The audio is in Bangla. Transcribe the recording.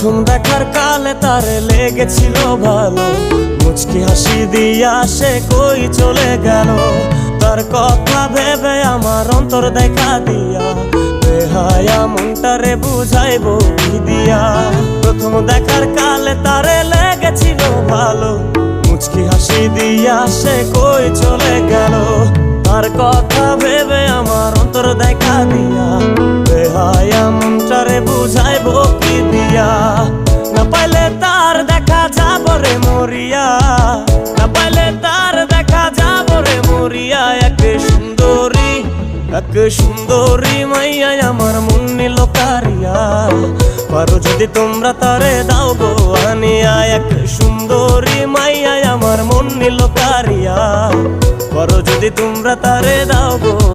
প্রথম দেখার কালে তারে লেগেছিল ভালো, মুচকি হাসি দিয়া সে কই চলে গেল। তার কথা ভেবে আমার অন্তর দেখা দিয়া বেহায়া মনটারে বুঝাইবো কি দিয়া। প্রথম দেখার কালে তারে লেগেছিল ভালো, মুচকি হাসি দিয়া সে কই চলে গেল। তার কথা ভেবে আমার অন্তর দেখা দিয়া বেহায়া মনটারে বুঝাইবো কি দিয়া। না পাইলে তার দেখা যাব রে মরিয়া, না পাইলে তার দেখা যাব রে মরিয়া। এক সুন্দরী মাইয়া আমার মন নিল কারিয়া, পারো যদি তোমরা তারে দাও গো আনিয়া। এক সুন্দরী মাইয়া আমার মন নিল কারিয়া, পারো যদি তোমরা তারে দাও গো